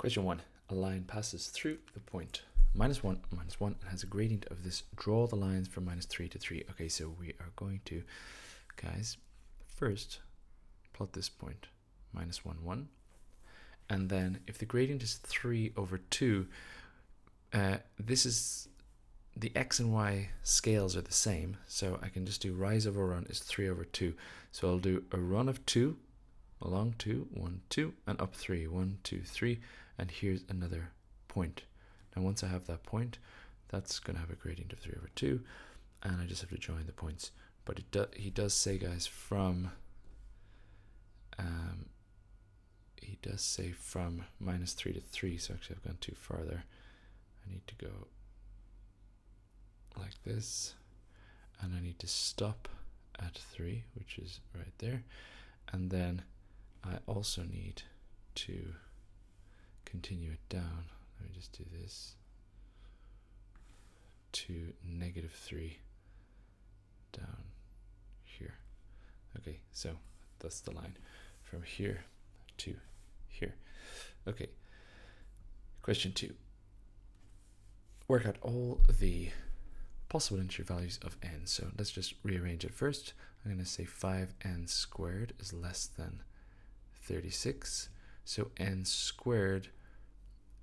Question 1. A line passes through the point -1, -1, and has a gradient of this. Draw the lines from -3 to 3. Okay, so we are going to, guys, first plot this point, -1, 1. And then if the gradient is 3 over 2, this is, the x and y scales are the same. So I can just do rise over run is 3 over 2. So I'll do a run of 2, along 2, 1, 2, and up 3, 1, 2, 3. And here's another point. Now once I have that point, that's going to have a gradient of 3 over 2. And I just have to join the points. But he does say, guys, from he does say from -3 to 3, so actually I've gone too far there. I need to go like this, and I need to stop at 3, which is right there. And then I also need to continue it down. Let me just do this to -3 down here. Okay, so that's the line from here to here. Okay, question 2. Work out all the possible integer values of n. So let's just rearrange it first. I'm going to say 5n squared is less than 36. So n squared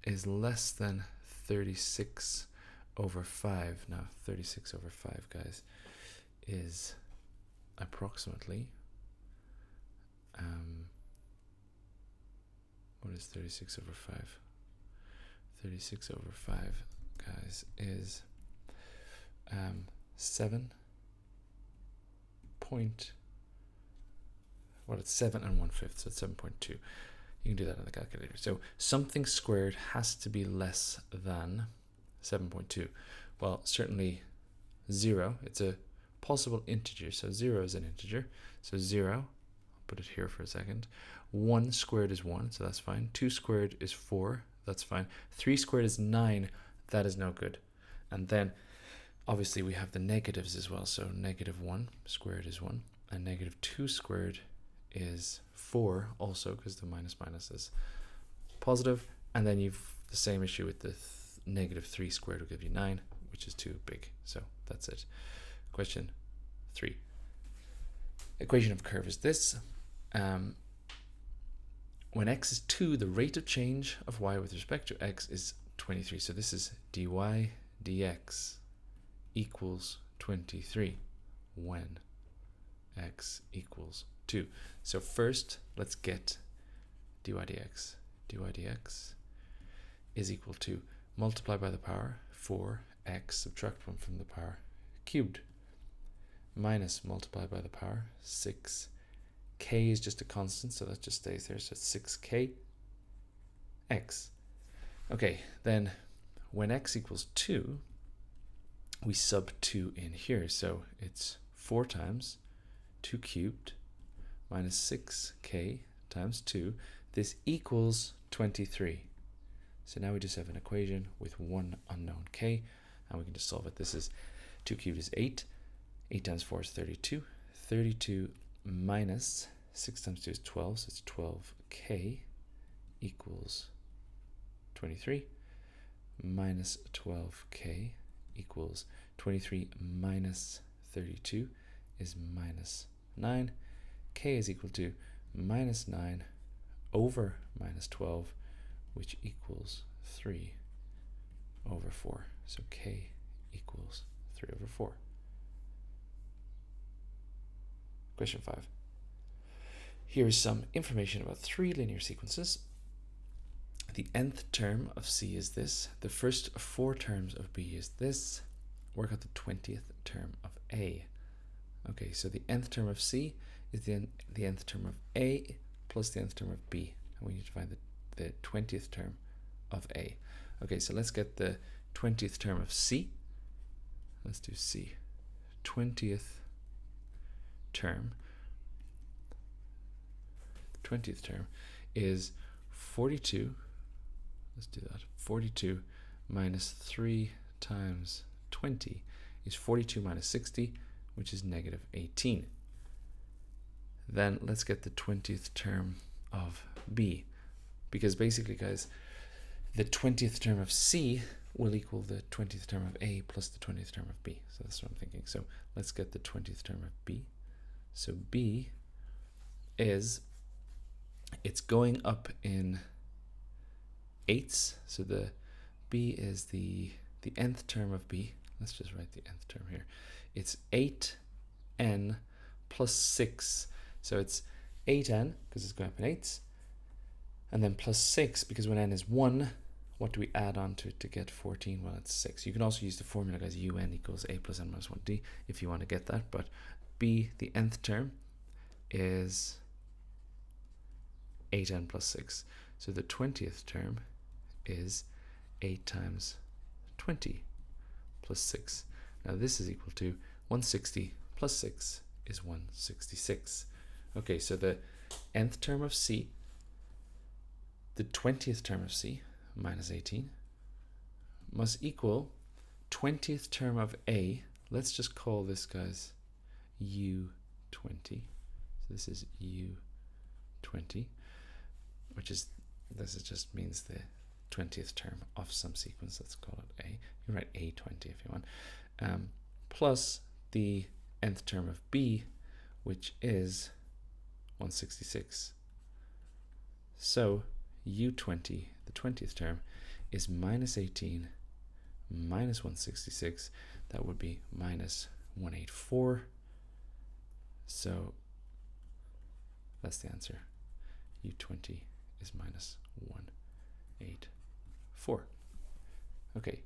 is less than 36 over 5. Now 36 over 5, guys, is approximately what is 36 over 5? 36 over 5, guys, is 7 it's 7 and 1/5, so it's 7.2. You can do that on the calculator. So something squared has to be less than 7.2. Well, certainly 0, it's a possible integer, so 0 is an integer. So 0, I'll put it here for a second. 1 squared is 1, so that's fine. 2 squared is 4, that's fine. 3 squared is 9, that is no good. And then obviously we have the negatives as well, so -1 squared is 1, and -2 squared is 4 also, because the minus is positive. And then you've the same issue with the -3 squared will give you 9, which is too big. So that's it. Question 3. Equation of curve is this. When x is 2, the rate of change of y with respect to x is 23. So this is dy dx equals 23 when x equals 2. So first, let's get dy dx. dy dx is equal to multiply by the power 4x, subtract 1 from the power cubed, minus multiply by the power 6. K is just a constant, so that just stays there. So it's 6k x. Okay, then when x equals 2, we sub 2 in here. So it's 4 times 2 cubed minus 6k times 2. This equals 23. So now we just have an equation with one unknown k, and we can just solve it. This is 2 cubed is 8. 8 times 4 is 32. 32 minus 6 times 2 is 12, so it's 12k equals 23. Minus 12k equals 23 minus 32 is minus 9. K is equal to minus 9 over minus 12, which equals 3 over 4. So k equals 3 over 4. Question 5. Here is some information about 3 linear sequences. The nth term of C is this. The first 4 terms of B is this. Work out the 20th term of A. Okay, so the nth term of C is the nth term of A plus the nth term of B. And we need to find the 20th term of A. Okay, so let's get the 20th term of C. Let's do C. 20th term. The 20th term is 42. Let's do that. 42 minus 3 times 20 is 42 minus 60, which is negative 18. Then let's get the 20th term of B. Because basically, guys, the 20th term of C will equal the 20th term of A plus the 20th term of B. So that's what I'm thinking. So let's get the 20th term of B. So B is, it's going up in eighths. So the B is the nth term of B. Let's just write the nth term here. It's 8n plus 6. So it's 8n because it's going up in eighths. And then plus 6 because when n is 1, what do we add on to it to get 14? Well, it's 6. You can also use the formula, guys, un equals a plus n minus 1d if you want to get that. But B, the nth term, is 8n plus 6. So the 20th term is 8 times 20 plus 6. Now this is equal to 160 plus 6 is 166. Okay, so the nth term of C, the 20th term of C, minus 18, must equal 20th term of A. Let's just call this, guys, U20. So this is U20, which is, this is just means the 20th term of some sequence. Let's call it A. You can write A20 if you want. Plus the nth term of B, which is 166. So U20, the 20th term, is minus 18 minus 166. That would be minus 184. So that's the answer. U20 is minus 184. Okay.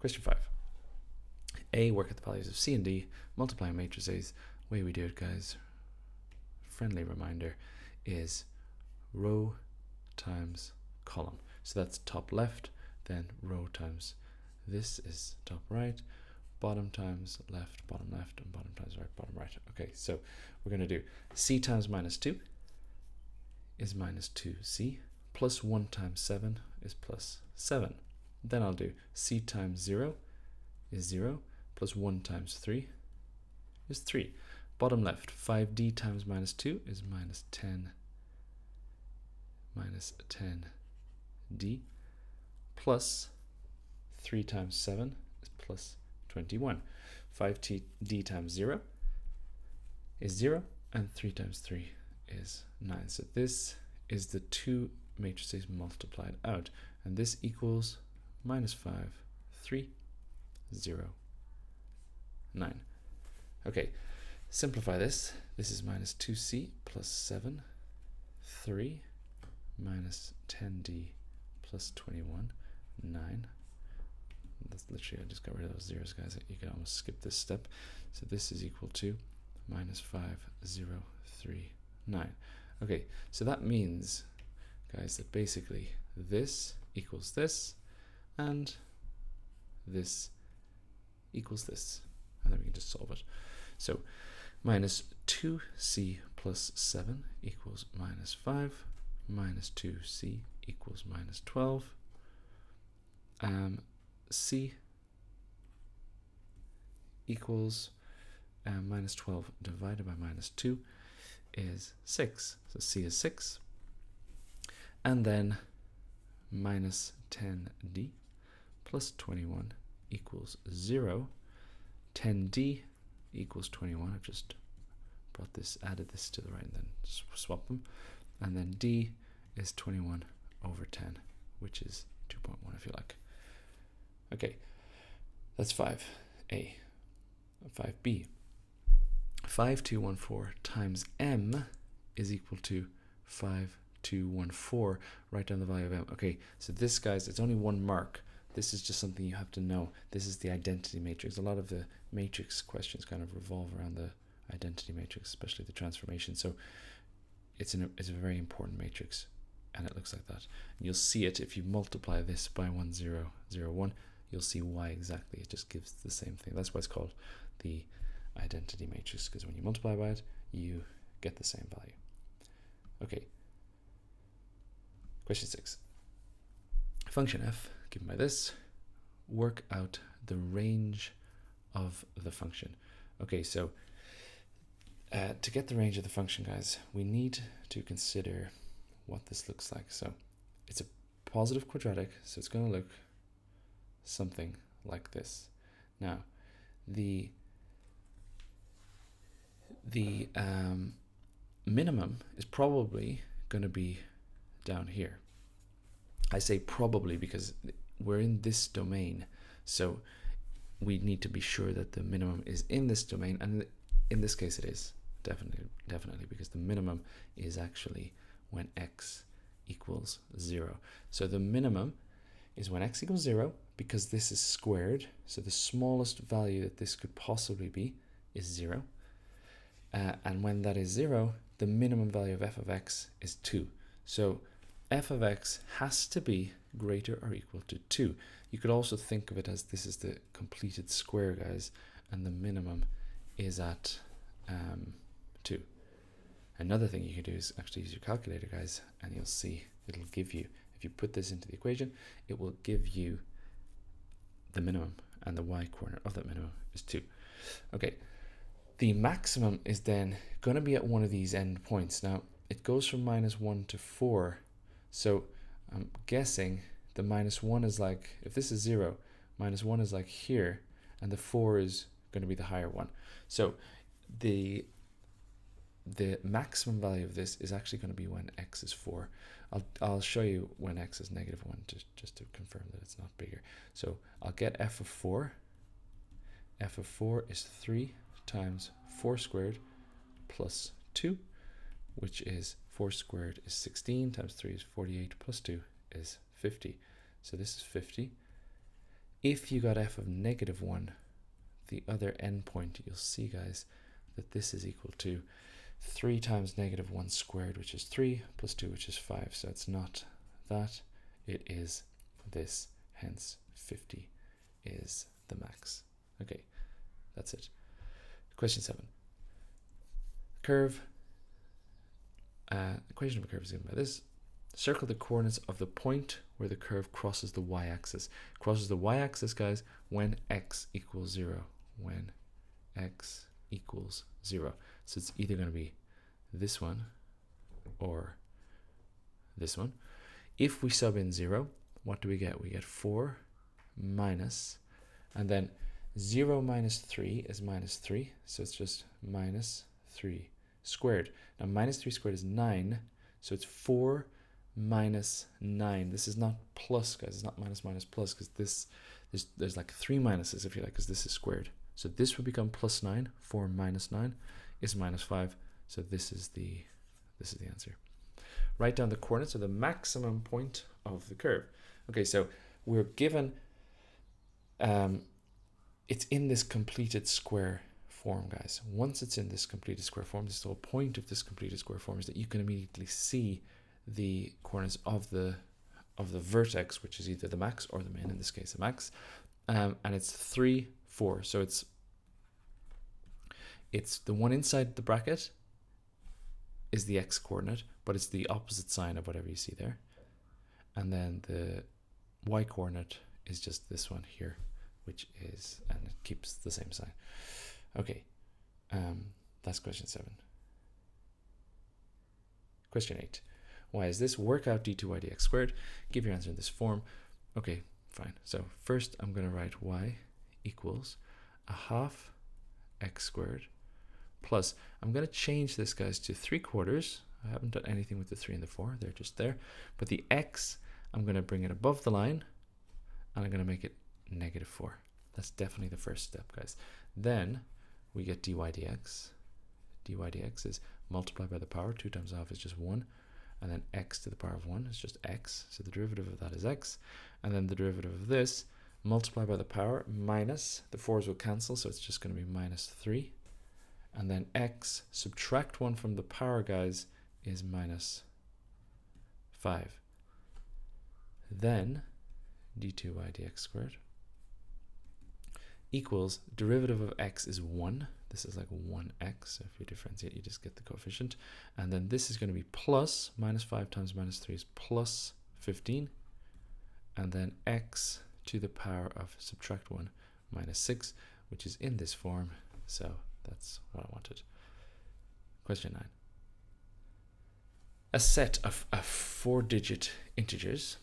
Question 5. A, work at the values of C and D, multiply matrices. Way we do it, guys, friendly reminder, is row times column. So that's top left, then row times, this is top right, bottom times left, and bottom times right, bottom right. Okay, so we're going to do C times minus 2 is minus 2C, plus 1 times 7 is plus 7. Then I'll do C times 0 is 0, plus 1 times 3 is 3. Bottom left, 5D times minus 2 is minus 10D, plus 3 times 7 is plus 21. 5D times 0 is 0, and 3 times 3 is 9. So this is the two matrices multiplied out, and this equals minus 5, 3, 0, 9. Okay, simplify this. This is minus 2C plus 7, 3, minus 10D plus 21, 9. That's literally, I just got rid of those zeros, guys. You can almost skip this step. So this is equal to minus 5, 0, 3, 9. Okay, so that means, guys, that basically this equals this, and this equals this. And then we can just solve it. So minus 2C plus 7 equals minus 5, minus 2C equals minus 12. C equals minus 12 divided by minus 2 is 6. So C is 6. And then minus 10D plus 21 equals 0. 10D equals 21. I've just brought this, added this to the right, and then swap them. And then D is 21 over 10, which is 2.1 if you like. Okay, that's 5A. 5B. 5214 times M is equal to 5214. Write down the value of M. Okay, so this, guys, it's only one mark. This is just something you have to know. This is the identity matrix. A lot of the matrix questions kind of revolve around the identity matrix, especially the transformation. So it's a very important matrix, and it looks like that. And you'll see it if you multiply this by 1001. You'll see why exactly. It just gives the same thing. That's why it's called the identity matrix, because when you multiply by it, you get the same value. Okay. Question 6. Function f given by this. Work out the range of the function. Okay, so to get the range of the function, guys, we need to consider what this looks like. So it's a positive quadratic, so it's going to look something like this. Now, the minimum is probably going to be down here. I say probably because we're in this domain, so we need to be sure that the minimum is in this domain, and in this case it is definitely because the minimum is actually when x equals 0. So the minimum is when x equals 0, because this is squared, so the smallest value that this could possibly be is 0. And when that is 0, the minimum value of f of x is 2. So f of x has to be greater or equal to 2. You could also think of it as this is the completed square, guys, and the minimum is at 2. Another thing you can do is actually use your calculator, guys, and you'll see it'll give you, if you put this into the equation, it will give you the minimum, and the y coordinate of that minimum is 2. Okay, the maximum is then going to be at one of these end points. Now, it goes from -1 to 4, so I'm guessing the -1 is like, if this is 0, -1 is like here, and the 4 is going to be the higher one. So the maximum value of this is actually going to be when x is 4. I'll show you when x is -1 just to confirm that it's not bigger. So I'll get f of 4. F of 4 is 3 times 4 squared plus 2, which is 4 squared is 16 times 3 is 48 plus 2 is 50. So this is 50. If you got f of -1, the other endpoint, you'll see, guys, that this is equal to 3 times -1 squared, which is 3, plus 2, which is 5. So it's not that, it is this. Hence, 50 is the max. Okay, that's it. Question 7. Curve. Equation of a curve is given by this. Circle the coordinates of the point where the curve crosses the y-axis. Crosses the y-axis, guys, when x equals 0. When x equals 0. So it's either going to be this one or this one. If we sub in 0, what do we get? We get 4 minus, and then 0 minus 3 is -3, so it's just -3 squared. Now -3 squared is 9, so it's 4 minus 9. This is not plus, guys. It's not minus minus plus, because there's like 3 minuses, if you like, because this is squared. So this would become plus 9. 4 minus 9 is -5. So this is the answer. Write down the coordinates of the maximum point of the curve. Okay, so we're given it's in this completed square form, guys. Once it's in this completed square form, this is the whole point of this completed square form, is that you can immediately see the coordinates of the vertex, which is either the max or the min, in this case the max, and it's 3, 4. So it's the one inside the bracket is the x coordinate, but it's the opposite sign of whatever you see there, and then the y coordinate is just this one here, which is, and it keeps the same sign. Okay, that's question 7. Question 8. Why is this? Work out d2y dx squared. Give your answer in this form. Okay, fine. So first I'm going to write y equals 1/2 x squared plus, I'm going to change this, guys, to 3/4. I haven't done anything with the 3 and the 4. They're just there. But the x, I'm going to bring it above the line, and I'm going to make it -4. That's definitely the first step, guys. Then we get dy dx. Dy dx is multiplied by the power. 2 times 1/2 is just 1. And then x to the power of 1 is just x. So the derivative of that is x. And then the derivative of this, multiplied by the power, minus, the 4's will cancel, so it's just going to be -3. And then x, subtract 1 from the power, guys, is -5. Then d2y dx squared equals, derivative of x is 1. This is like 1x, so if you differentiate, you just get the coefficient. And then this is going to be plus, -5 times -3 is plus 15. And then x to the power of, subtract 1, -6, which is in this form. So that's what I wanted. Question 9. a set of 4-digit integers,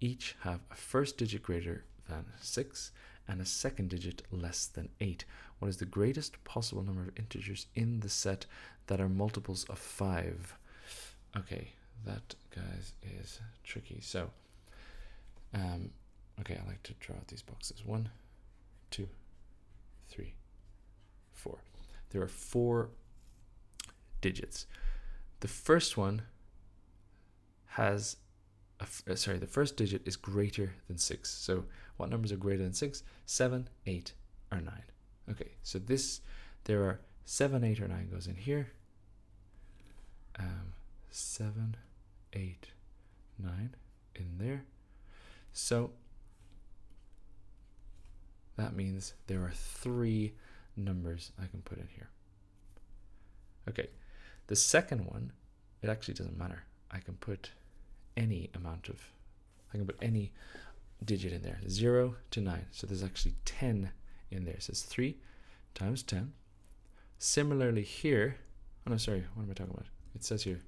each have a first digit greater than 6 and a second digit less than 8. What is the greatest possible number of integers in the set that are multiples of 5? Okay, that, guys, is tricky. So, okay, I like to draw out these boxes. 1, 2, 3, 4. There are 4 digits. The first one has the first digit is greater than 6. So what numbers are greater than 6? 7, 8, or 9. Okay, so there are 7, 8, or 9 goes in here. 7, 8, 9 in there. So that means there are 3 numbers I can put in here. Okay, the second one, it actually doesn't matter. I can put any digit in there, 0 to 9. So there's actually 10 in there. It says 3 times 10. Similarly here, oh no, sorry, what am I talking about? It says here,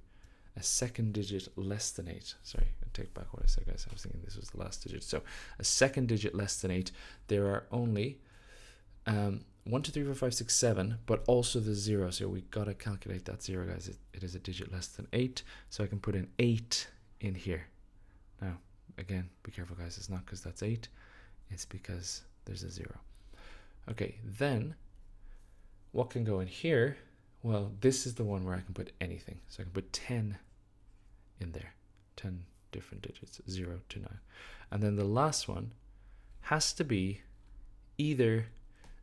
a second digit less than 8. Sorry, I take back what I said, guys. I was thinking this was the last digit. So a second digit less than 8. There are only 1, 2, 3, 4, 5, 6, 7, but also the 0. So we got to calculate that 0, guys. It is a digit less than 8. So I can put in 8 in here. Now, again, be careful, guys. It's not because that's 8. It's because there's a 0. Okay, then what can go in here? Well, this is the one where I can put anything. So I can put 10 in there. 10 different digits, 0 to 9. And then the last one has to be either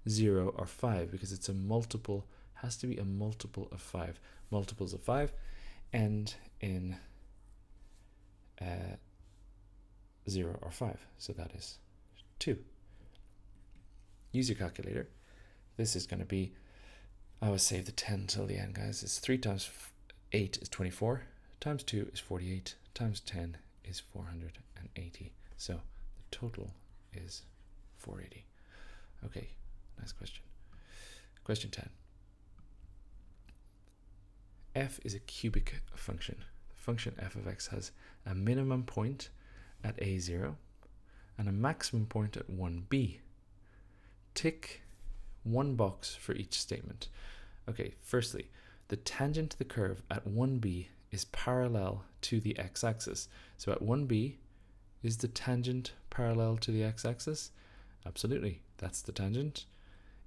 0 or 5 because it's a multiple, has to be a multiple of 5. Multiples of 5 end in 0 or 5. So that is 2. Use your calculator. This is going to be, I always save the 10 till the end, guys. It's 3 times 8 is 24, times 2 is 48, times 10 is 480. So the total is 480. Okay, nice question. Question 10. F is a cubic function. The function f of x has a minimum point at a0 and a maximum point at 1b. Tick one box for each statement. Okay, firstly, the tangent to the curve at 1b is parallel to the x-axis. So at 1b, is the tangent parallel to the x-axis? Absolutely, that's the tangent.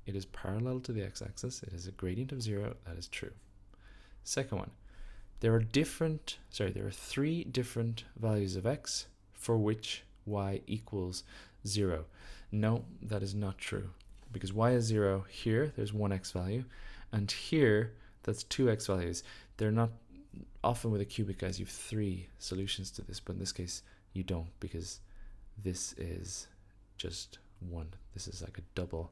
It is parallel to the x-axis. It is a gradient of 0. That is true. Second one, there are 3 different values of x for which y equals 0. No, that is not true. Because y is 0 here, there's 1 x value, and here, that's 2 x values. They're not, often with a cubic, guys, you have 3 solutions to this, but in this case, you don't, because this is just 1. This is like a double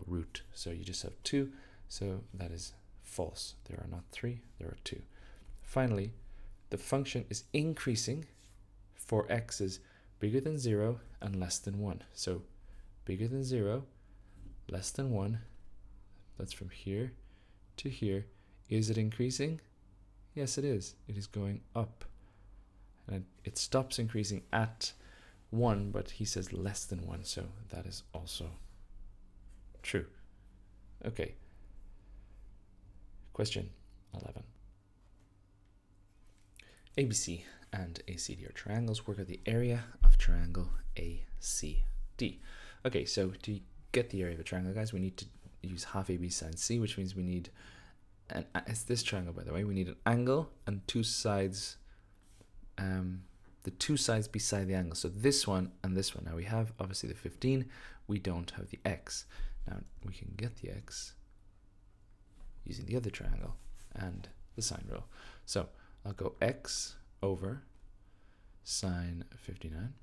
root. So you just have 2, so that is false. There are not 3, there are 2. Finally, the function is increasing for x's bigger than 0 and less than 1. So bigger than 0, less than 1, that's from here to here. Is it increasing? Yes, it is. It is going up. And it stops increasing at 1, but he says less than 1, so that is also true. Okay. Question 11. ABC and ACD are triangles. Work out the area of triangle ACD. Okay, so to get the area of a triangle, guys, we need to use half AB sine C, which means we need, it's this triangle, by the way, we need an angle and 2 sides, the 2 sides beside the angle. So this one and this one. Now we have, obviously, the 15. We don't have the x. Now we can get the x using the other triangle and the sine rule. So I'll go x over sine 59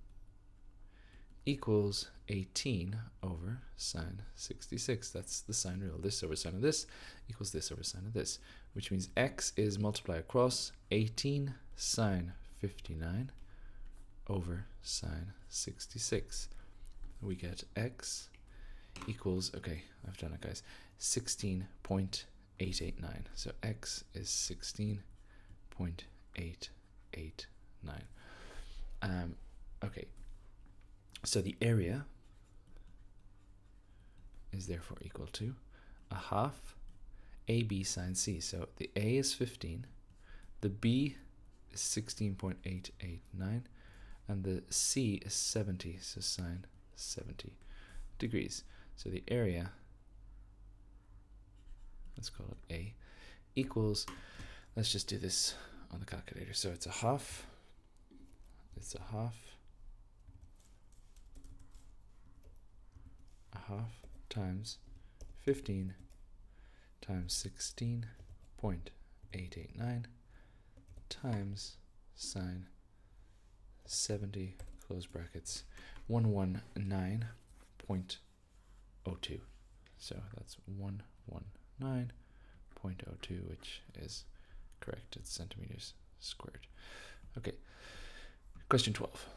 equals 18 over sine 66. That's the sine rule. This over sine of this equals this over sine of this, which means x is multiplied across 18 sine 59 over sine 66. We get x equals, okay, I've done it, guys, 16.8 16.889. So x is 16.889. Okay, so the area is therefore equal to a half AB sine C. So the A is 15, the B is 16.889, and the C is 70, so sine 70 degrees. So the area, let's call it A, equals, let's just do this on the calculator. So it's a half times 15 times 16.889 times sine 70, close brackets, 119.02. So that's 119.02, which is correct. It's centimeters squared. Okay, question 12.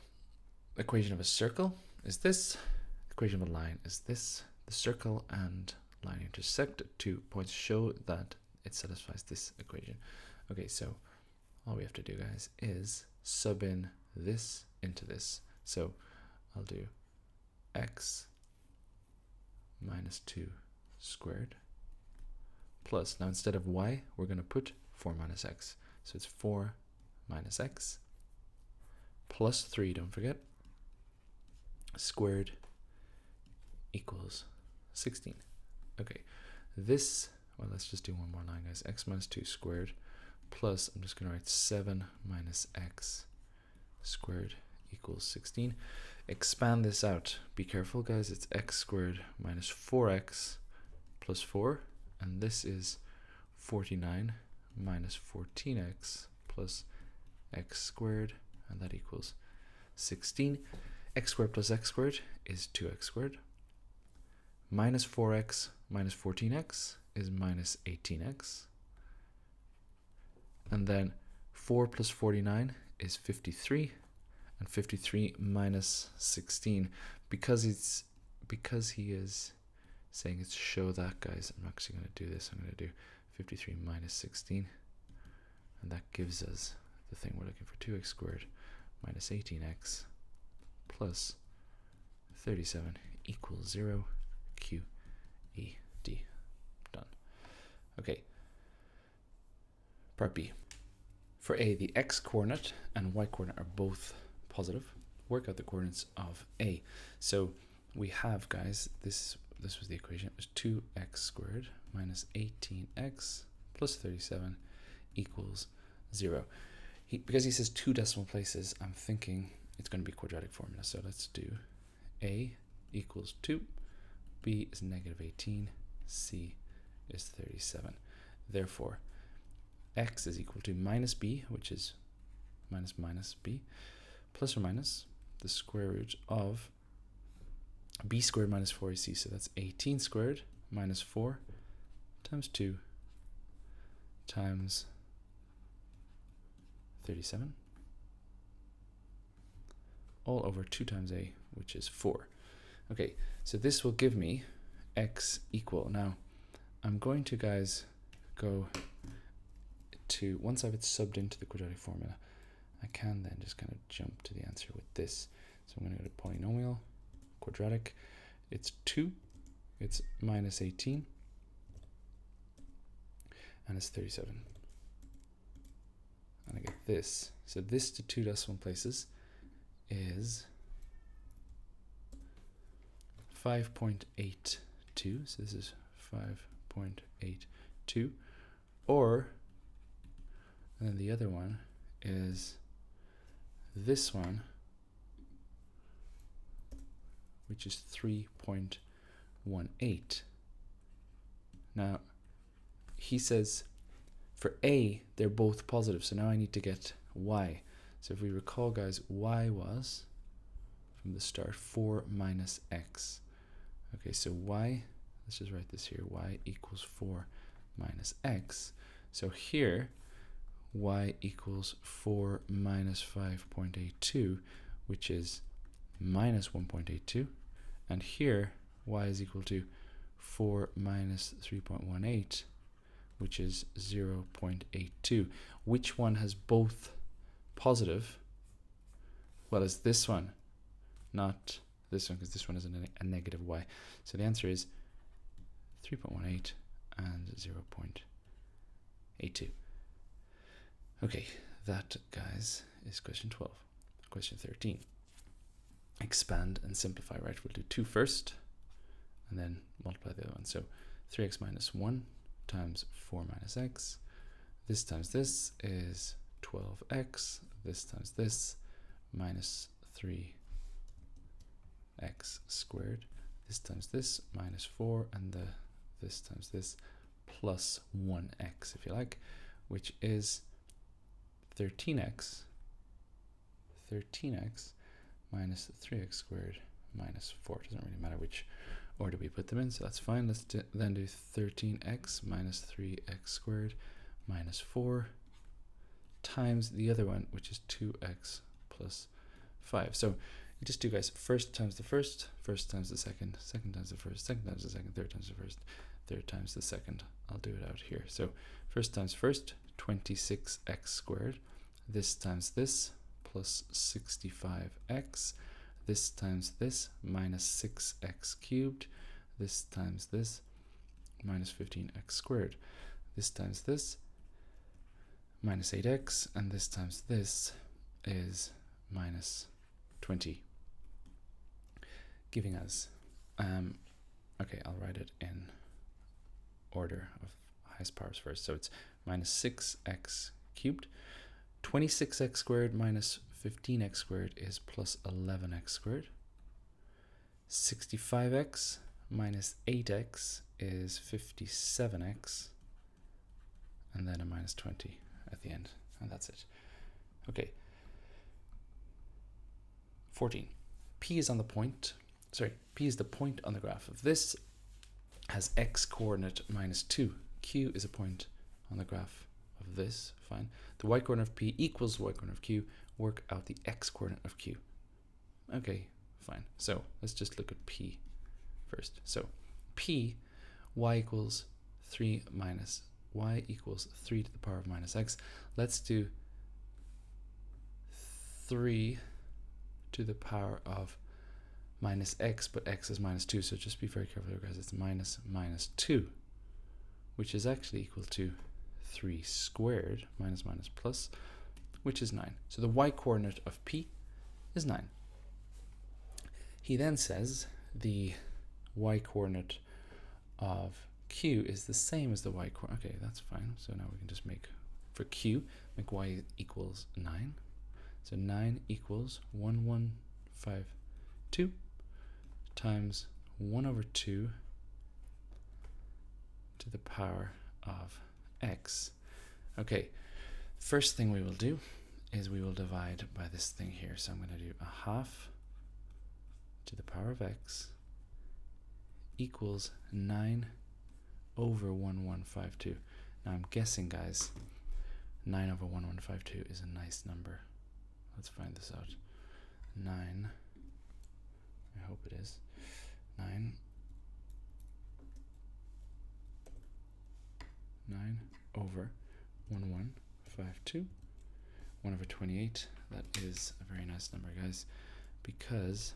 Equation of a circle is this. Equation of a line is this. The circle and line intersect at 2 points. Show that it satisfies this equation. Okay, so all we have to do, guys, is sub in this into this. So I'll do x minus 2 squared plus, now instead of y, we're going to put 4 minus x. So it's 4 minus x plus 3, don't forget, squared equals 16. Okay, this, well, let's just do one more line, guys. X minus 2 squared plus, I'm just going to write 7 minus x squared equals 16. Expand this out. Be careful, guys. It's x squared minus 4x plus 4, and this is 49 minus 14x plus x squared, and that equals 16. X squared plus x squared is 2x squared. Minus 4x minus 14x is minus 18x. And then 4 plus 49 is 53. And 53 minus 16. Because he is saying it's show that, guys, I'm actually going to do this. I'm going to do 53 minus 16. And that gives us the thing we're looking for, 2x squared minus 18x plus 37 equals 0. QED. Done. Okay. Part B. For A, the x coordinate and y coordinate are both positive. Work out the coordinates of A. So we have, guys, this was the equation. It was 2x squared minus 18x plus 37 equals 0. Because he says 2 decimal places, I'm thinking it's going to be quadratic formula. So let's do A equals 2. B is negative 18, C is 37. Therefore, x is equal to minus b, which is minus minus b, plus or minus the square root of b squared minus 4ac. So that's 18 squared minus 4 times 2 times 37, all over 2 times a, which is 4. Okay, so this will give me x equal. Now, I'm going to, guys, go to, once I've subbed into the quadratic formula, I can then just kind of jump to the answer with this. So I'm going to go to polynomial, quadratic. It's 2, it's minus 18, and it's 37. And I get this. So this to 2 decimal places is 5.82, so this is 5.82, or, and then the other one is this one, which is 3.18. Now, he says for A, they're both positive, so now I need to get y. So if we recall, guys, y was, from the start, 4 minus x. Okay, so y, let's just write this here, y equals 4 minus x. So here, y equals 4 minus 5.82, which is minus 1.82. And here, y is equal to 4 minus 3.18, which is 0.82. Which one has both positive? Well, it's this one, not this one, because this one is a negative y. So the answer is 3.18 and 0.82. Okay, that, guys, is question 12. Question 13. Expand and simplify, right? We'll do 2 first, and then multiply the other one. So 3x minus 1 times 4 minus x. This times this is 12x. This times this minus 3x squared. This times this minus 4, and this times this plus 1x, if you like, which is 13x minus 3x squared minus 4. It doesn't really matter which order we put them in, so that's fine. Let's then do 13x minus 3x squared minus 4 times the other one, which is 2x plus 5. So you just do, guys, first times the first, first times the second, second times the first, second times the second, third times the first, third times the second. I'll do it out here. So first times first, 26x squared. This times this plus 65x. This times this minus 6x cubed. This times this minus 15x squared. This times this minus 8x, and this times this is minus 20, giving us, okay, I'll write it in order of highest powers first. So it's minus 6x cubed. 26x squared minus 15x squared is plus 11x squared. 65x minus 8x is 57x, and then a minus 20 at the end, and that's it. Okay. 14. P is on the point. Sorry, P is the point on the graph of this. Has x coordinate minus 2. Q is a point on the graph of this. Fine. The y coordinate of P equals the y coordinate of Q. Work out the x coordinate of Q. Okay, fine. So let's just look at P first. So P, y equals 3 minus y equals 3 to the power of minus x. Let's do 3 to the power of minus x, but x is minus 2, so just be very careful here, guys. It's minus 2, which is actually equal to 3 squared, minus plus, which is 9. So the y coordinate of P is 9. He then says the y coordinate of Q is the same as the y coordinate. Okay, that's fine. So now we can just make, for Q, make y equals 9. So 9 equals 1152 times 1 over 2 to the power of x. Okay, first thing we will do is we will divide by this thing here. So I'm going to do a half to the power of x equals 9 over 1152. Now I'm guessing, guys, 9 over 1152 is a nice number. Let's find this out. 9, I hope it is, 9 over 1152, 1 over 28. That is a very nice number, guys, because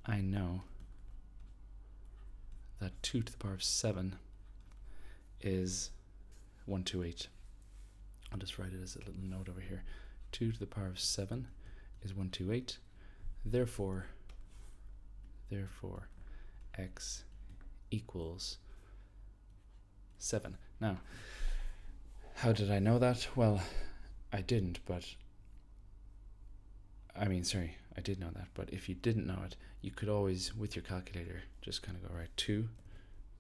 I know that 2 to the power of 7 is 128. I'll just write it as a little note over here. 2 to the power of 7 is 128. Therefore, x equals 7. Now, how did I know that? Well, I didn't, but I did know that, but if you didn't know it, you could always, with your calculator, just kind of go, right, 2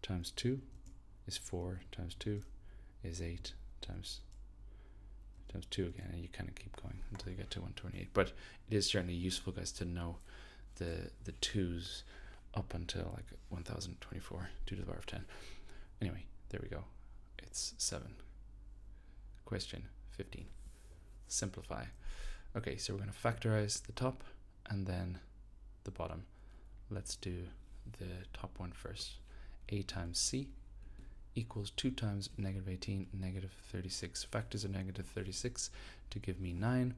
times 2 is 4 times 2 is 8 times 2 again, and you kind of keep going until you get to 128. But it is certainly useful, guys, to know the 2's up until like 1024, 2 to the power of 10. Anyway, there we go. It's 7. Question 15. Simplify. Okay, so we're going to factorize the top and then the bottom. Let's do the top one first. A times C equals 2 times negative 18, negative 36. Factors of negative 36 to give me 9.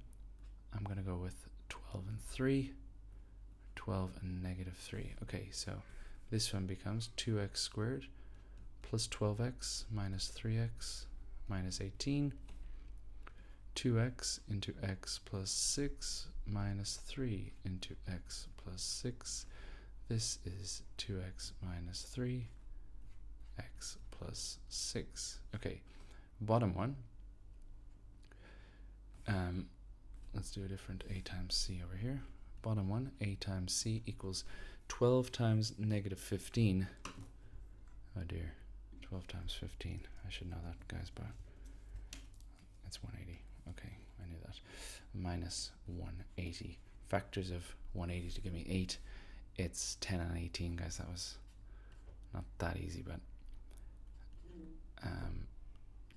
I'm going to go with 12 and 3, 12 and negative 3. Okay, so this one becomes 2x squared plus 12x minus 3x minus 18, 2x into x plus 6 minus 3 into x plus 6. This is 2x minus 3, x plus 6. Okay, bottom one. Let's do a different a times c over here. Bottom one, a times c equals 12 times negative 15. Oh dear, 12 times 15. I should know that, guys, but it's 180. Okay, I knew that. Minus 180. Factors of 180 to give me 8. It's 10 and 18, guys. That was not that easy, but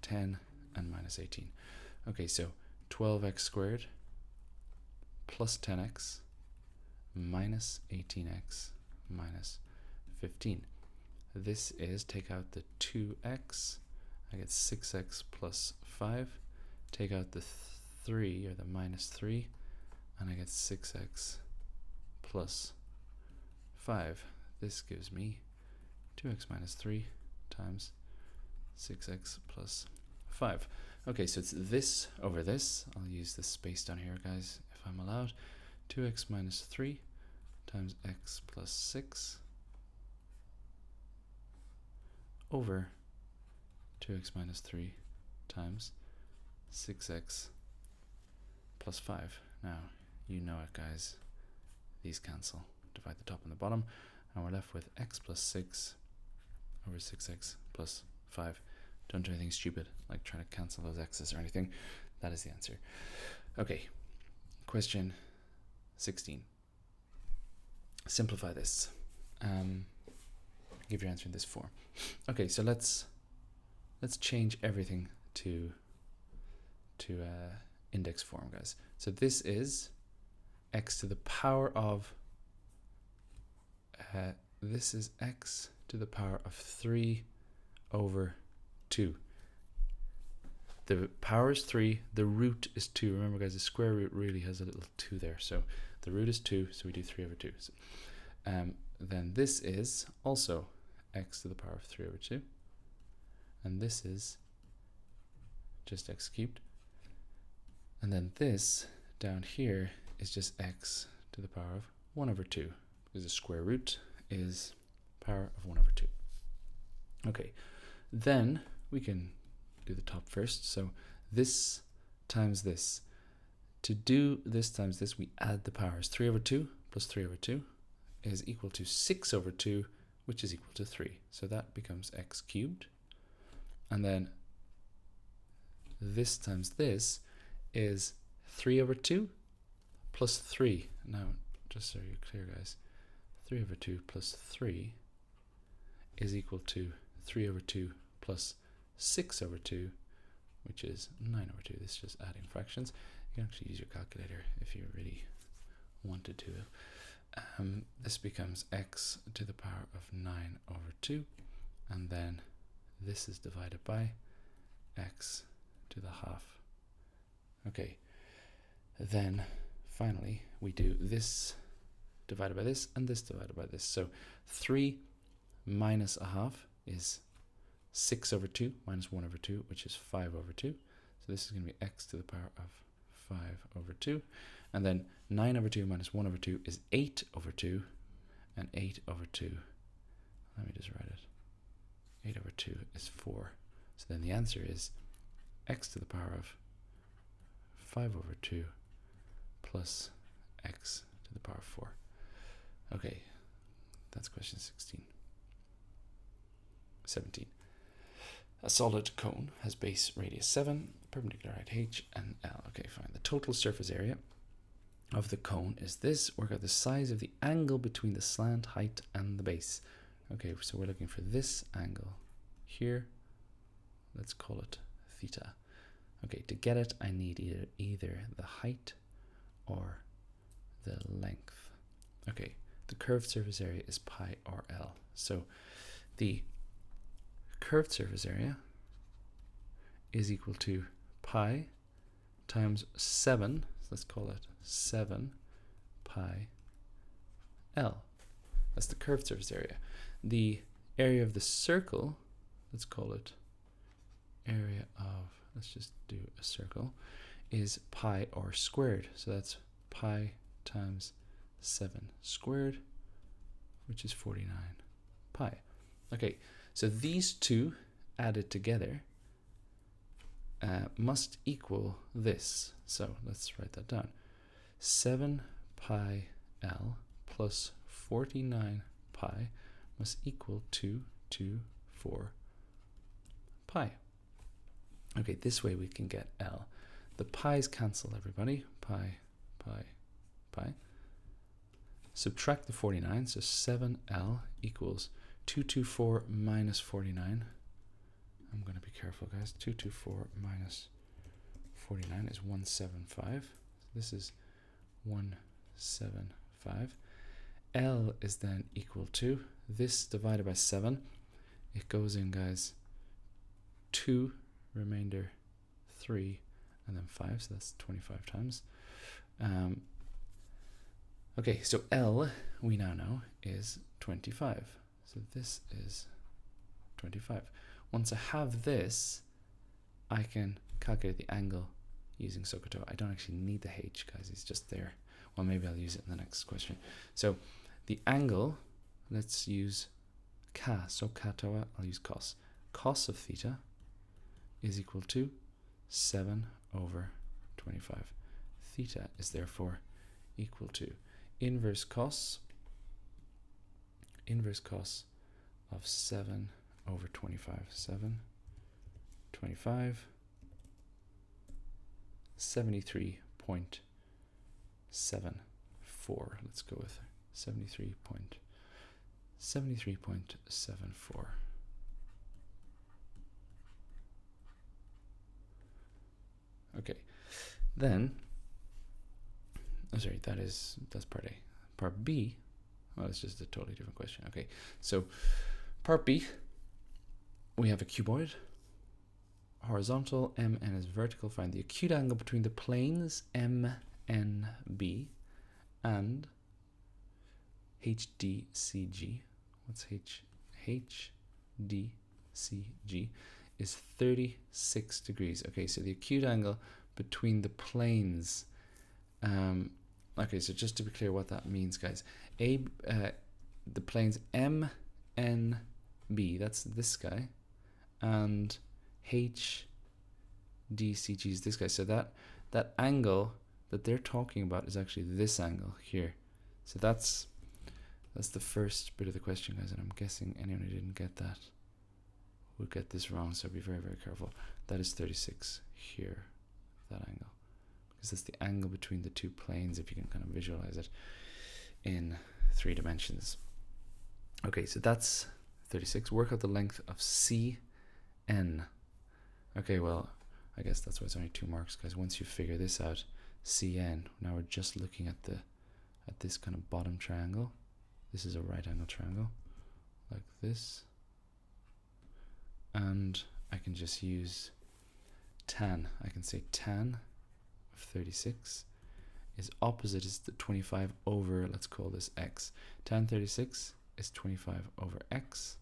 10 and minus 18. Okay, so 12x squared plus 10x minus 18x minus 15. This is, take out the 2x, I get 6x plus 5. Take out the 3, or the minus 3, and I get 6x plus 5. This gives me 2x minus 3 times 6x plus 5. Okay, so it's this over this. I'll use this space down here, guys, if I'm allowed. 2x minus 3 times x plus 6 over 2x minus 3 times 6x plus 5. Now, you know it, guys. These cancel. Divide the top and the bottom, and we're left with x plus 6 over 6x plus 5. Don't do anything stupid, like trying to cancel those x's or anything. That is the answer. Okay, question 16. Simplify this. Give your answer in this form. Okay, so let's change everything to index form, guys. So this is x to the power of this is x to the power of 3 over 2. The power is 3, the root is 2. Remember, guys, the square root really has a little 2 there. So the root is 2, so we do 3 over 2. So, then this is also x to the power of 3 over 2. And this is just x cubed. And then this down here is just x to the power of 1 over 2. Because the square root is power of 1 over 2. Okay, then we can do the top first. So this times this. To do this times this, we add the powers. 3 over 2 plus 3 over 2 is equal to 6 over 2, which is equal to 3. So that becomes x cubed. And then this times this is 3 over 2 plus 3. Now, just so you're clear, guys, 3 over 2 plus 3 is equal to 3 over 2 plus 6 over 2, which is 9 over 2. This is just adding fractions. You can actually use your calculator if you really wanted to. This becomes x to the power of 9 over 2, and then this is divided by x to the half. Okay, then finally we do this divided by this and this divided by this. So 3 minus a half is 6 over 2 minus 1 over 2, which is 5 over 2. So this is going to be x to the power of 5 over 2. And then 9 over 2 minus 1 over 2 is 8 over 2. And 8 over 2, let me just write it. 8 over 2 is 4. So then the answer is x to the power of 5 over 2 plus x to the power of 4. Okay, that's question 16. 17. A solid cone has base radius 7, perpendicular height h, and l. Okay, fine. The total surface area of the cone is this. Work out the size of the angle between the slant height and the base. Okay, so we're looking for this angle here. Let's call it theta. Okay, to get it, I need either the height or the length. Okay, the curved surface area is pi r l. So the curved surface area is equal to pi times 7, so let's call it 7 pi L. That's the curved surface area. The area of the circle, let's call it area of, let's just do a circle, is pi r squared. So that's pi times 7 squared, which is 49 pi. Okay, so these two added together must equal this. So let's write that down. 7 pi L plus 49 pi must equal 224 pi. Okay, this way we can get L. The pi's cancel, everybody. Pi, pi, pi. Subtract the 49, so 7L equals 224 minus 49. I'm going to be careful, guys. 224 minus 49 is 175. So this is 175. L is then equal to this divided by 7. It goes in, guys, 2, remainder 3, and then 5. So that's 25 times. Okay, so L, we now know, is 25. So this is 25. Once I have this, I can calculate the angle using SOHCAHTOA. I don't actually need the H, guys. It's just there. Well, maybe I'll use it in the next question. So the angle, let's use K. SOHCAHTOA, I'll use cos. Cos of theta is equal to 7 over 25. Theta is therefore equal to inverse cos of 7 over 25. 7, 25, 73.74. Let's go with 73.74. Okay, then, oh sorry, that's part A. Part B, well, it's just a totally different question. Okay, so part B, we have a cuboid, horizontal, MN is vertical. Find the acute angle between the planes MNB and HDCG. What's HDCG is 36 degrees. Okay, so the acute angle between the planes. Okay, so just to be clear what that means, guys. The planes MNB, that's this guy, and HDCG is this guy. So that angle that they're talking about is actually this angle here. So that's the first bit of the question, guys, and I'm guessing anyone who didn't get that would get this wrong, so be very, very careful. That is 36 here, that angle, because that's the angle between the two planes, if you can kind of visualize it in 3 dimensions. Okay, so that's 36. Work out the length of CN. Okay, well, I guess that's why it's only 2 marks, guys. Once you figure this out, CN, now we're just looking at this kind of bottom triangle. This is a right angle triangle, like this. And I can just use tan. I can say tan of 36 is opposite is the 25 over, let's call this x. Tan 36 is 25 over x.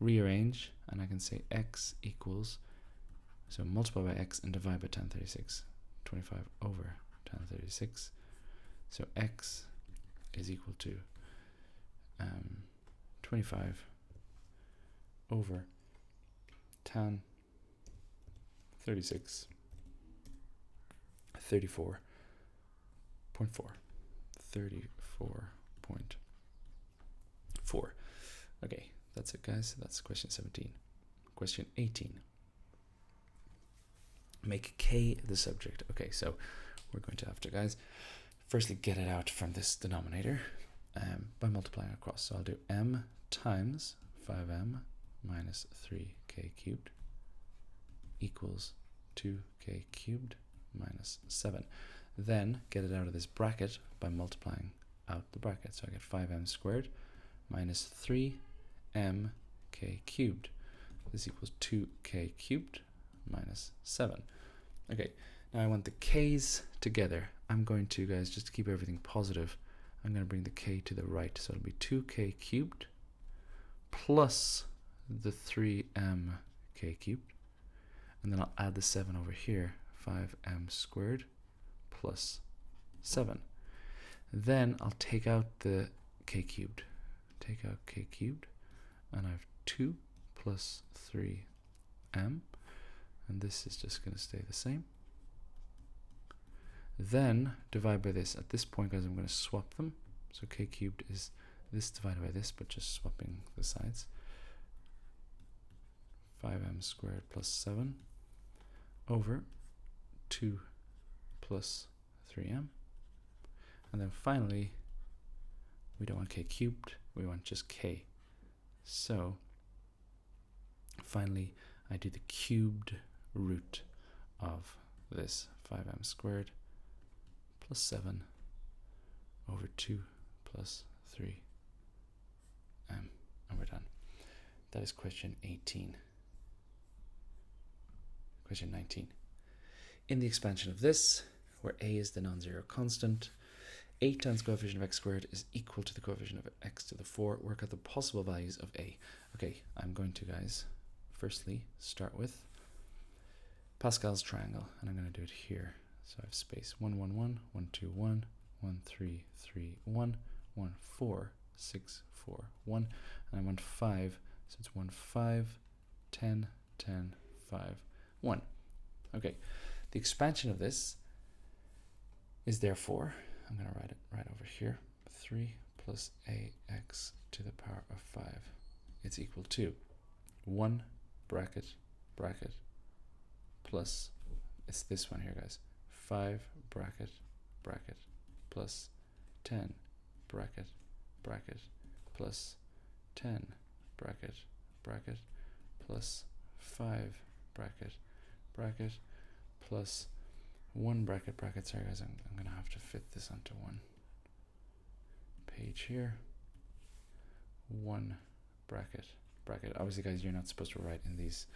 Rearrange, and I can say x equals, so multiply by x and divide by tan 36. 25 over tan 36. So x is equal to 25 over tan 36, 34.4. 34.4. Okay, that's it, guys. That's question 17. Question 18. Make K the subject. Okay, so we're going to have to, guys, firstly get it out from this denominator by multiplying across. So I'll do m times 5m minus 3k cubed equals 2k cubed minus 7. Then get it out of this bracket by multiplying out the bracket. So I get 5m squared minus 3mk cubed. this equals 2k cubed minus 7. Okay, now I want the k's together. I'm going to, guys, just to keep everything positive, I'm going to bring the k to the right. So it'll be 2k cubed plus the 3m k cubed. And then I'll add the 7 over here, 5m squared plus 7. Then I'll take out the k cubed. Take out k cubed, and I have 2 plus 3m, and this is just going to stay the same. Then divide by this. At this point, guys, I'm going to swap them. So k cubed is this divided by this, but just swapping the sides. 5m squared plus 7 over 2 plus 3m. And then finally, we don't want k cubed, we want just k. So finally, I do the cubed root of this 5m squared plus 7 over 2 plus 3m. And we're done. That is question 18. Question 19. In the expansion of this, where a is the non-zero constant, 8 times the coefficient of x squared is equal to the coefficient of x to the 4. Work out the possible values of a. Okay, I'm going to, guys, firstly start with Pascal's triangle, and I'm going to do it here. So I have space 1, 1, 1, 1, 2, 1, 1, 3, 3, 1, 1, 4, 6, 4, 1, and I want 5, so it's 1, 5, 10, 10, 5, 1. Okay, the expansion of this is therefore, I'm going to write it right over here, 3 plus ax to the power of 5. It's equal to 1 bracket, bracket, plus, it's this one here, guys, 5 bracket, bracket, plus 10 bracket, bracket, plus 10 bracket, bracket, plus 5 bracket, bracket, plus 1 bracket, bracket. Sorry, guys, I'm going to have to fit this onto one page here. 1 bracket, bracket. Obviously, guys, you're not supposed to write in these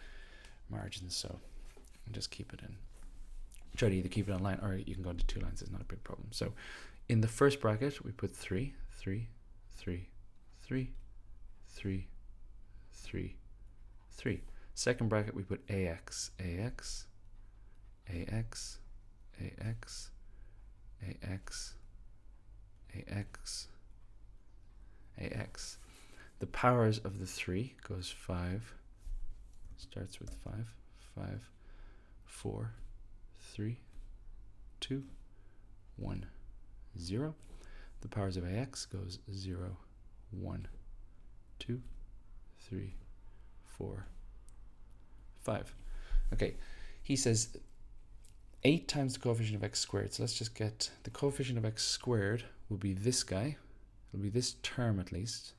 margins, so just keep it in. Try to either keep it on line, or you can go into 2 lines. It's not a big problem. So in the first bracket, we put 3, 3, 3, 3, 3, 3, 3. Second bracket, we put ax, ax, ax, ax, ax, ax, ax. The powers of the 3 goes 5, starts with 5, 5, 4, 3, 2, 1, 0. The powers of ax goes 0, 1, 2, 3, 4, 5. Okay, he says 8 times the coefficient of x squared. So let's just get the coefficient of x squared will be this guy. It'll be this term at least.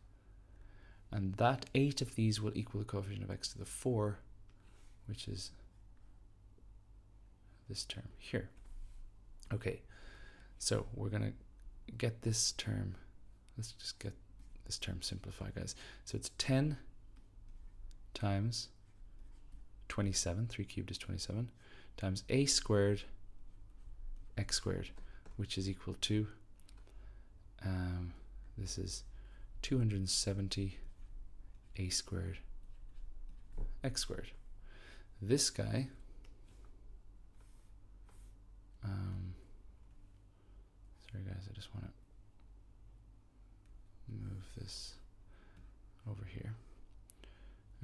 And that 8 of these will equal the coefficient of x to the 4, which is this term here. Okay, so we're going to get this term. Let's just get this term simplified, guys. So it's 10 times 27, 3 cubed is 27, times a squared x squared, which is equal to, this is 270 a squared x squared. This guy, sorry guys, I just want to move this over here.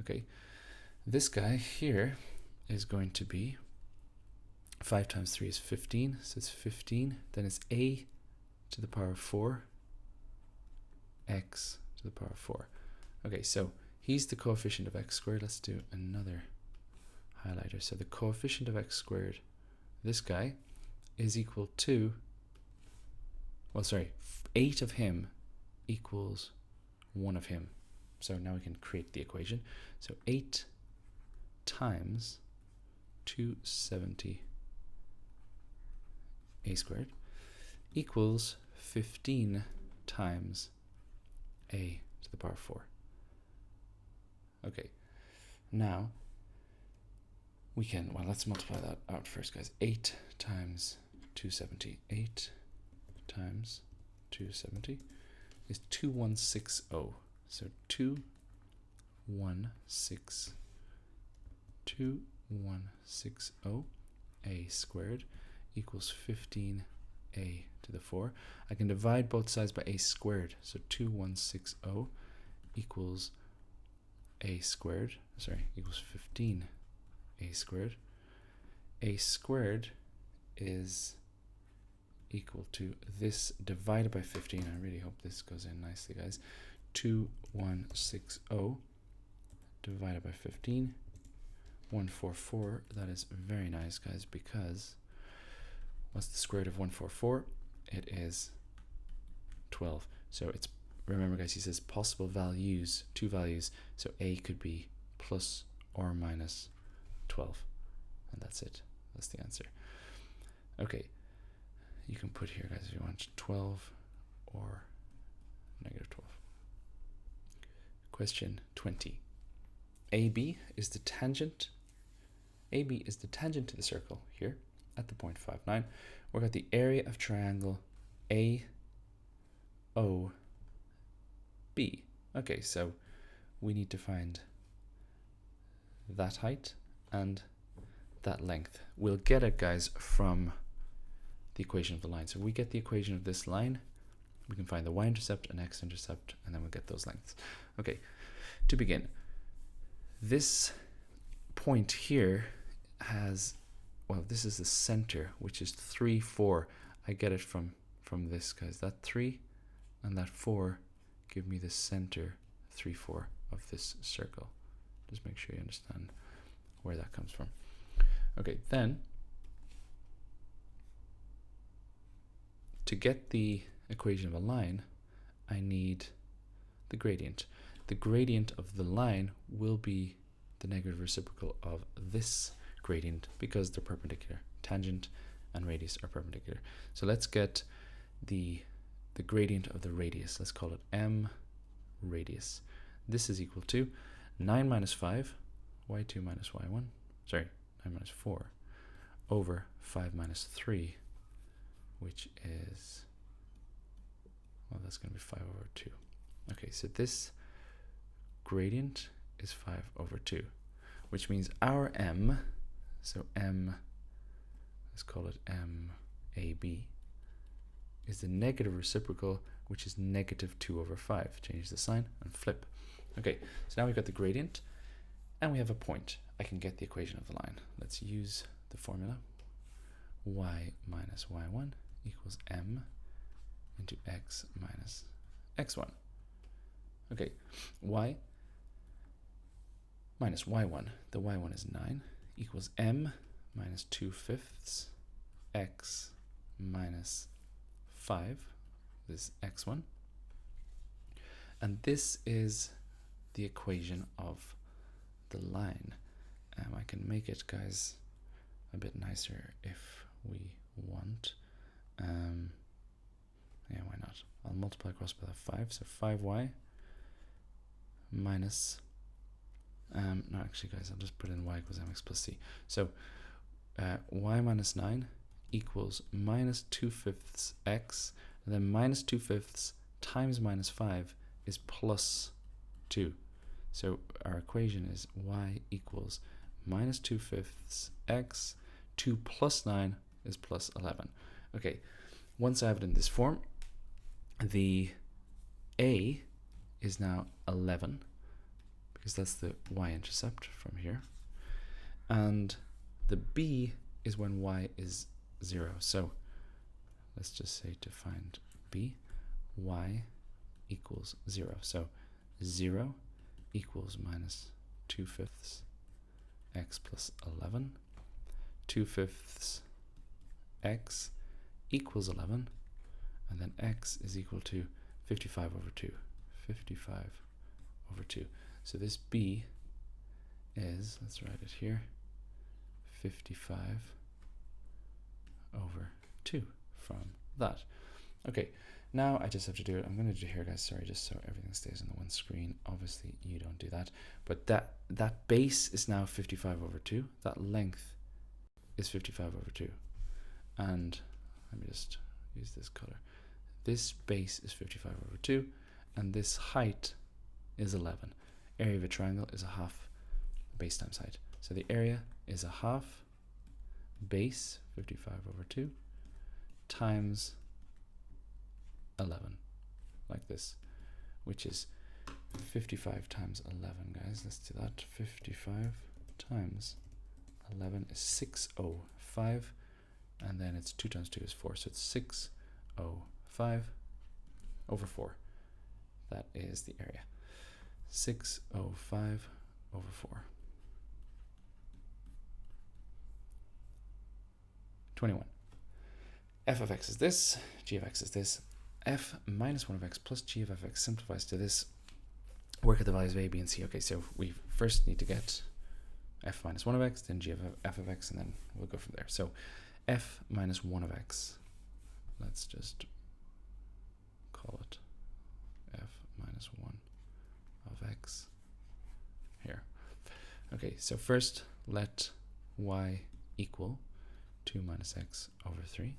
Okay, this guy here is going to be 5 times 3 is 15, so it's 15. Then it's a to the power of 4, x to the power of 4. Okay, so he's the coefficient of x squared. Let's do another highlighter. So the coefficient of x squared, this guy, is equal to, well, sorry, 8 of him equals 1 of him. So now we can create the equation. So 8 times 270 a squared equals 15 times a to the power 4. Okay, Now, we can, well, let's multiply that out first, guys. 8 times 270. 8 times 270 is 2160. So 2160 a squared equals 15a to the 4. I can divide both sides by a squared. So 2160 equals a squared, equals 15a squared. A squared is equal to this divided by 15. I really hope this goes in nicely, guys. 2160 divided by 15. 144. That is very nice, guys, because what's the square root of 144? It is 12. So it's, remember, guys, he says possible values, 2 values. So a could be plus or minus 12. And that's it. That's the answer. Okay. You can put here, guys, if you want 12 or negative 12. Question 20. AB is the tangent. AB is the tangent to the circle here at the point 5,9. We've got the area of triangle AOB. Okay, so we need to find that height and that length. We'll get it, guys, from the equation of the line. So if we get the equation of this line, we can find the y-intercept and x-intercept, and then we'll get those lengths. Okay, to begin, this point here has, well, this is the center, which is 3, 4. I get it from this, guys. That 3 and that 4 give me the center 3, 4 of this circle. Just make sure you understand where that comes from. Okay, then to get the equation of a line, I need the gradient. The gradient of the line will be the negative reciprocal of this gradient because they're perpendicular. Tangent and radius are perpendicular. So let's get the gradient of the radius. Let's call it m radius. This is equal to 9 minus 5, y2 minus y1, 9 minus 4, over 5 minus 3, which is, well, that's going to be 5 over 2. Okay, so this gradient is 5 over 2, which means our m, so m, let's call it MAB, is the negative reciprocal, which is negative 2 over 5. Change the sign and flip. Okay, so now we've got the gradient and we have a point. I can get the equation of the line. Let's use the formula. Y minus y1 equals m into x minus x1. Okay, y minus y1, the y1 is 9, equals m minus 2/5 x minus 5, this x1. And this is the equation of the line. I can make it, guys, a bit nicer if we want. Yeah, why not? I'll multiply across by the 5, so 5y minus, no, actually, guys, I'll just put in y equals mx plus c. So y minus 9 equals minus 2/5 x, and then minus 2/5 times minus 5 is plus 2. So our equation is y equals minus 2/5 x, 2 plus 9 is plus 11. Okay, once I have it in this form, the a is now 11, because that's the y-intercept from here. And the b is when y is 0. So let's just say to find b, y equals 0. So 0 equals minus 2/5 x plus 11. 2/5 x equals 11. And then x is equal to 55 over 2. 55 over 2. So this b is, let's write it here, 55 over 2 from that. Okay, Now I just have to do it. I'm going to do here, guys, sorry, just so everything stays on the one screen. Obviously, you don't do that. But that base is now 55 over 2. That length is 55 over 2. And let me just use this color. This base is 55 over 2. And this height is 11. Area of a triangle is a half base times height. So the area is a half base, 55 over 2, times 11, like this, which is 55 times 11, guys. Let's do that. 55 times 11 is 605, and then it's 2 times 2 is 4, so it's 605 over 4. That is the area. 605 over 4. 21. F of x is this, g of x is this. F minus 1 of x plus g of fx simplifies to this. Work at the values of a, b, and c. Okay, so we first need to get f minus 1 of x, then g of f of x, and then we'll go from there. So f minus 1 of x, let's just call it f minus 1 of x here. Okay, so first let y equal 2 minus x over 3.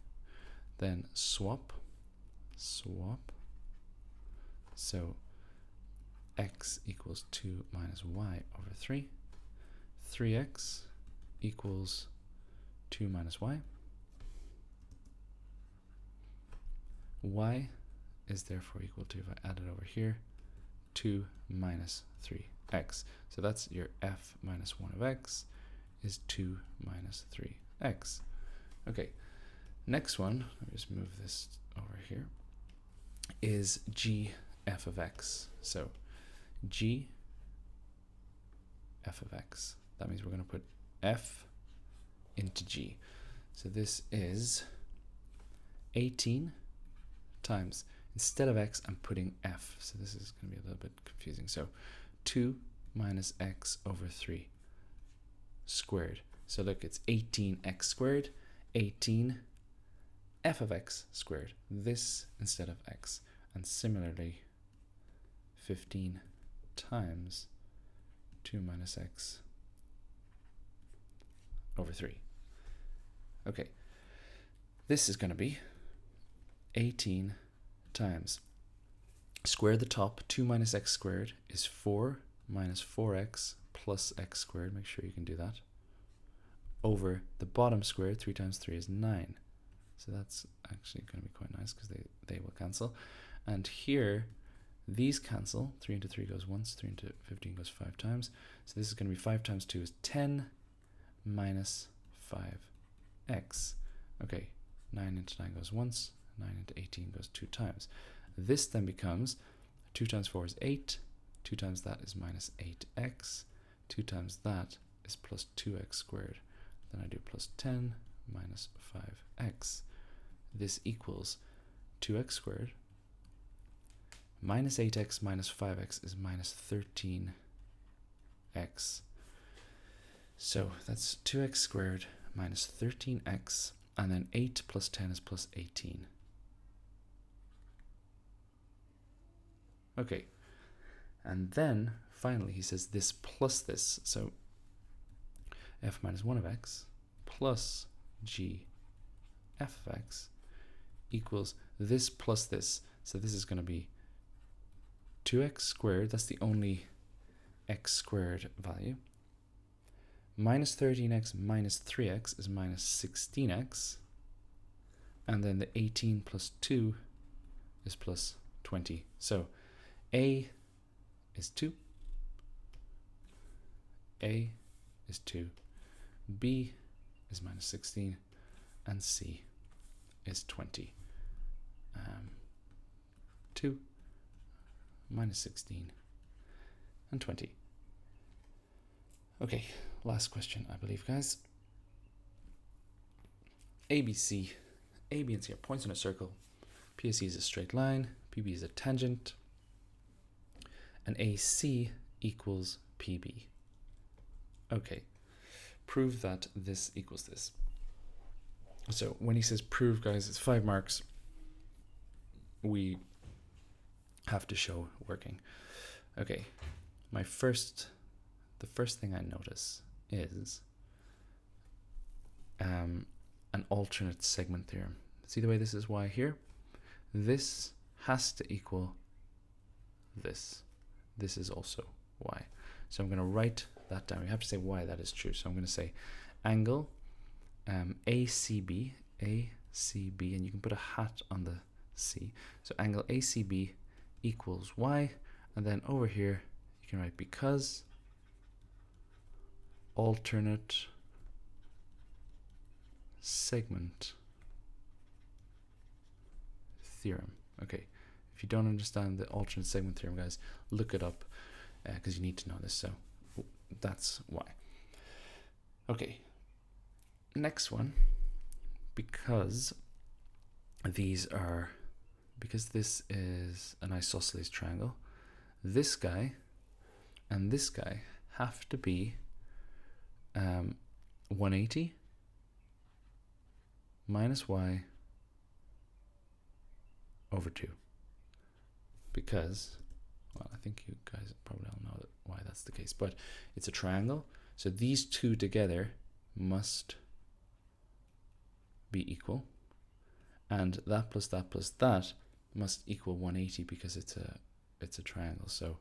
Then swap. So x equals 2 minus y over 3. 3x equals 2 minus y. Y is therefore equal to, if I add it over here, 2 minus 3x. So that's your f minus 1 of x is 2 minus 3x. Okay, next one, let me just move this over here, is g f of x. So g f of x. That means we're going to put f into g. So this is 18 times, instead of x, I'm putting f. So this is going to be a little bit confusing. So 2 minus x over 3 squared. So look, it's 18x squared, 18 f of x squared. This instead of x. And similarly, 15 times 2 minus x over 3. Okay, this is going to be 18 times, square the top, 2 minus x squared is 4 minus 4x plus x squared, make sure you can do that, over the bottom square, 3 times 3 is 9. So that's actually going to be quite nice because they will cancel. And here, these cancel. 3 into 3 goes once, 3 into 15 goes 5 times. So this is going to be 5 times 2 is 10 minus 5x. Okay, 9 into 9 goes once, 9 into 18 goes 2 times. This then becomes 2 times 4 is 8, 2 times that is minus 8x, 2 times that is plus 2x squared. Then I do plus 10 minus 5x. This equals 2x squared minus 8x minus 5x is minus 13x. So that's 2x squared minus 13x, and then 8 plus 10 is plus 18. Okay, and then finally he says this plus this. So f minus 1 of x plus g f of x equals this plus this. So this is going to be 2x squared, that's the only x squared value, minus 13x minus 3x is minus 16x, and then the 18 plus 2 is plus 20. So a is 2, a is 2, b is minus 16, and c is 20. 2 minus 16 and 20. Okay, last question, I believe, guys. ABC, A, B, and C are points in a circle. PSE is a straight line, PB is a tangent, and AC equals PB. Okay, prove that this equals this. So when he says prove, guys, it's 5 marks. we have to show working. Okay, the first thing I notice is an alternate segment theorem. See the way this is y here? This has to equal this. This is also y. So I'm going to write that down. We have to say why that is true. So I'm going to say angle ACB, and you can put a hat on the C. So angle ACB equals y, and then over here you can write because alternate segment theorem. Okay, if you don't understand the alternate segment theorem, guys, look it up because you need to know this. So that's why. Okay, next one, because this is an isosceles triangle, this guy and this guy have to be 180 minus y over 2. Because, well, I think you guys probably all know why that's the case, but it's a triangle, so these two together must be equal, and that plus that plus that must equal 180 because it's a triangle. So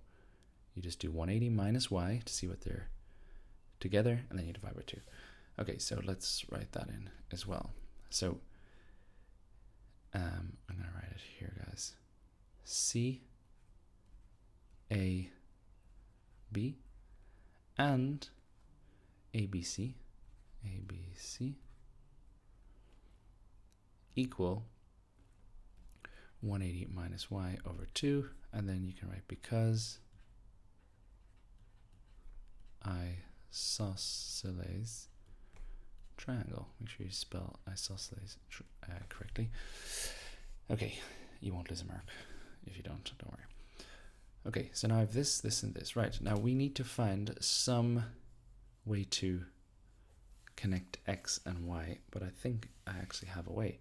you just do 180 minus y to see what they're together, and then you divide by 2. Okay, so let's write that in as well. So I'm going to write it here, guys. C A B and ABC equal 180 minus y over 2, and then you can write because isosceles triangle. Make sure you spell isosceles correctly. Okay, you won't lose a mark if you don't worry. Okay, so now I have this, this, and this. Right, now we need to find some way to connect x and y, but I think I actually have a way,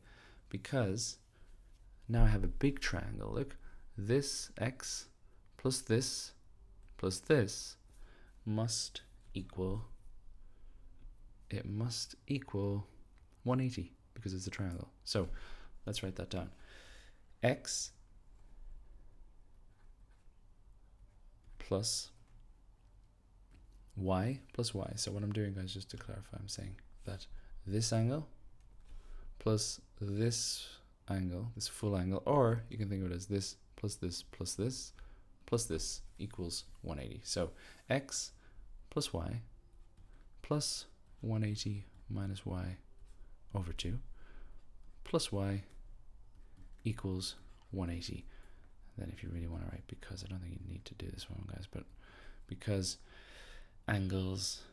because now I have a big triangle. Look, this x plus this must equal, it must equal 180 because it's a triangle. So let's write that down. X plus y plus y. So what I'm doing, guys, just to clarify, I'm saying that this angle plus this angle, this full angle, or you can think of it as this plus this plus this plus this equals 180. So x plus y plus 180 minus y over 2 plus y equals 180. Then if you really want to write because, I don't think you need to do this one, guys, but because angles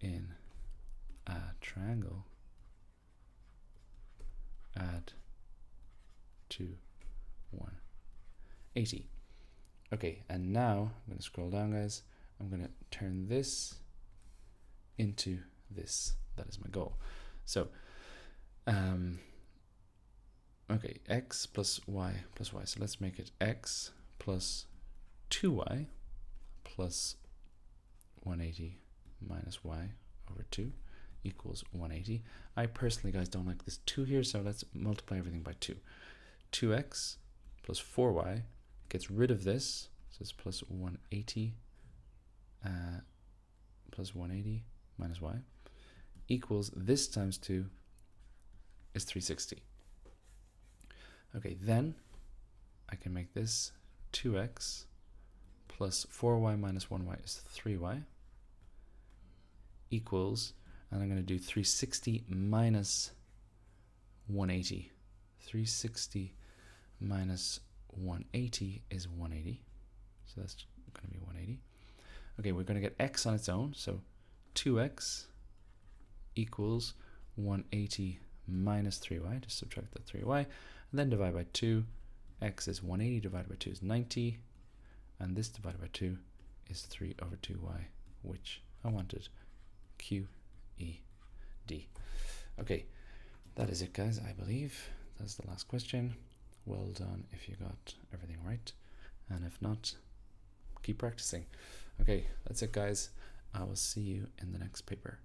in a triangle add to 180. Okay, and now I'm going to scroll down, guys. I'm going to turn this into this. That is my goal. So okay, x plus y plus y. So let's make it x plus 2y plus 180 minus y over 2 equals 180. I personally, guys, don't like this 2 here, so let's multiply everything by 2. 2x plus 4y gets rid of this, so it's plus 180 minus y equals this times 2 is 360. Okay, then I can make this 2x plus 4y minus 1y is 3y equals, and I'm going to do 360 minus 180. 360 minus 180 is 180. So that's going to be 180. Okay, we're going to get x on its own. So 2x equals 180 minus 3y. Just subtract that 3y. And then divide by 2. X is 180 divided by 2 is 90. And this divided by 2 is 3 over 2y, which I wanted. Q, E, D. Okay, that is it, guys, I believe. That's the last question. well done if you got everything right, and if not, keep practicing. Okay, that's it guys. I will see you in the next paper.